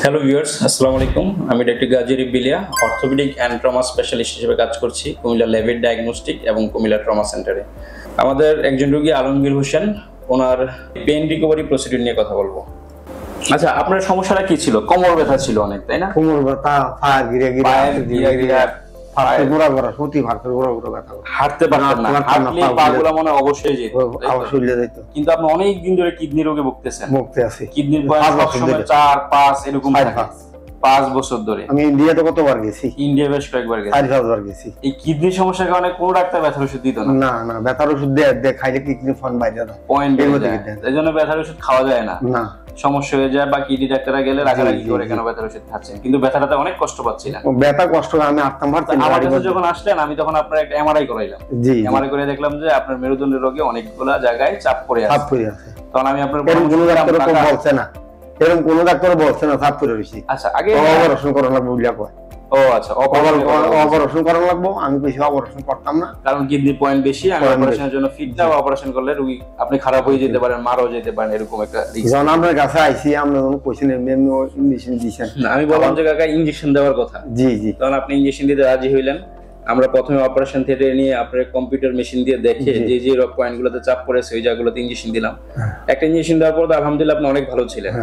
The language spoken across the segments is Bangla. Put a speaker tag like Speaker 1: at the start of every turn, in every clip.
Speaker 1: হ্যালো ভিউয়ার্স, আসসালামু আলাইকুম। আমি ডক্টর গাজী রিবিলিয়া, অর্থোপেডিক অ্যান্ড ট্রমা স্পেশালিস্ট হিসেবে কাজ করছি কুমিল্লা লেভেট ডায়াগনস্টিক এবং কুমিল্লা ট্রমা সেন্টারে। আমাদের একজন রোগী আলমগীর হোসেন, ওনার পেইন রিকভারি প্রসিডিউর নিয়ে কথা বলবো। আচ্ছা, আপনার সমস্যাটা কি ছিল? কোমর ব্যথা ছিল অনেক, তাই না?
Speaker 2: কোমর ব্যথা, পা গিরে গিরে হাতে গোড়া গোড়া সত্যি হাতে গোড়া গোড়া ব্যথা,
Speaker 1: হাঁটতে পারতেন না, হাঁটলে পাগুলো মনে অবশ্যই যেত,
Speaker 2: অবশ্যই যেত।
Speaker 1: কিন্তু আপনি অনেক দিন ধরে কিডনি রোগে ভুগতেছেন।
Speaker 2: ভুগতে আছি
Speaker 1: কিডনির বয়স সবসময় 4-5 এরকম থাকে। 5 বছর ধরে।
Speaker 2: আমি ইন্ডিয়াতে কতবার গেছি,
Speaker 1: ইন্ডিয়া বেশ কয়েকবার গেছি,
Speaker 2: 4-5 বার গেছি।
Speaker 1: এই কিডনির সমস্যার কারণে কোন ডাক্তার ব্যথার ওষুধ দিত না?
Speaker 2: না না, ব্যথার ওষুধ দেয় খাইলে কিডনি ফান্ড বাইরে না,
Speaker 1: পয়েন্ট বেড়ে যায়, এই জন্য ব্যথার ওষুধ খাওয়া যায় না,
Speaker 2: না
Speaker 1: সমস্যা হয়ে যায়। বা কিডনি ডাক্তাররা গেলে রাগারাগি করে কেন ব্যথার ওষুধ খাচ্ছেন, কিন্তু ব্যথাটাতে অনেক কষ্ট পাচ্ছিলেন।
Speaker 2: ব্যথা কষ্ট আমি আটতাম পারছি না।
Speaker 1: আমার কাছে যখন আসলেন আমি তখন আপনার একটা এমআরআই করাইলাম।
Speaker 2: জি,
Speaker 1: এমআরআই করে দেখলাম যে আপনার মেরুদণ্ডের রোগে অনেকগুলা জায়গায় চাপ পড়ে আছে। তখন আমি আপনার
Speaker 2: কোনো ডাক্তার বলছে না, এরকম কোন ডাক্তার বলছে না চাপ পড়ে রইছি।
Speaker 1: আচ্ছা, আগে
Speaker 2: অপারেশন করা লাগবে বলিয়া কয়।
Speaker 1: ও আচ্ছা,
Speaker 2: অপারেশন করা লাগবে, আমি বেশি অপারেশন করতাম না,
Speaker 1: কারণ কিডনি পয়েন্ট বেশি, আমি অপারেশনের জন্য ফিট না। অপারেশন করলে রোগী আপনি খারাপ হয়ে যেতে পারেন, মারাও যেতে পারেন, এরকম একটা রিস্ক।
Speaker 2: যখন আপনার কাছে আইছি আমরা যখন কোশ্চেন ইঞ্জেকশন দিয়েছেন,
Speaker 1: আমি বললাম যে কাকা ইঞ্জেকশন দেওয়ার কথা।
Speaker 2: জি জি,
Speaker 1: তখন আপনি ইঞ্জেকশন দিতে রাজি হইলেন। আমরা প্রথমে অপারেশন থিয়েটারে নিয়ে আপনার কম্পিউটার মেশিন দিয়ে দেখে যে যে পয়েন্টগুলোতে চাপ পড়েছে ওই জায়গাগুলোতে ইঞ্জেকশন দিলাম। একটা ইঞ্জেকশন দেওয়ার পর আলহামদুলিল্লাহ আপনি অনেক ভালো ছিলেন।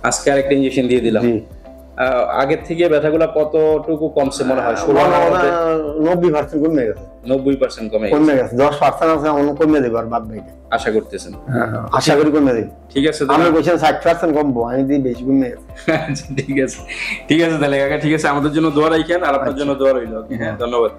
Speaker 1: আজকে আরেকটা ইঞ্জেকশন দিয়ে দিলাম। আগের থেকে ব্যথাগুলো কতটুকু কমছে মনে হয়?
Speaker 2: 90% কমে গেছে।
Speaker 1: 90% কমে
Speaker 2: গেছে। 10% আছে অন্য কমে দেব আর বাদ বাকি
Speaker 1: আশা করতেছেন?
Speaker 2: আশা করি কমে দেব।
Speaker 1: ঠিক আছে,
Speaker 2: আমি বলছেন 60% কমবো, আমি দিই বেশি কমে গেছে।
Speaker 1: ঠিক আছে, ঠিক আছে তাহলে কাকা, ঠিক আছে। আমাদের জন্য দোয়া রাখেন আর আপনার জন্য দোয়া রইল। হ্যাঁ, ধন্যবাদ।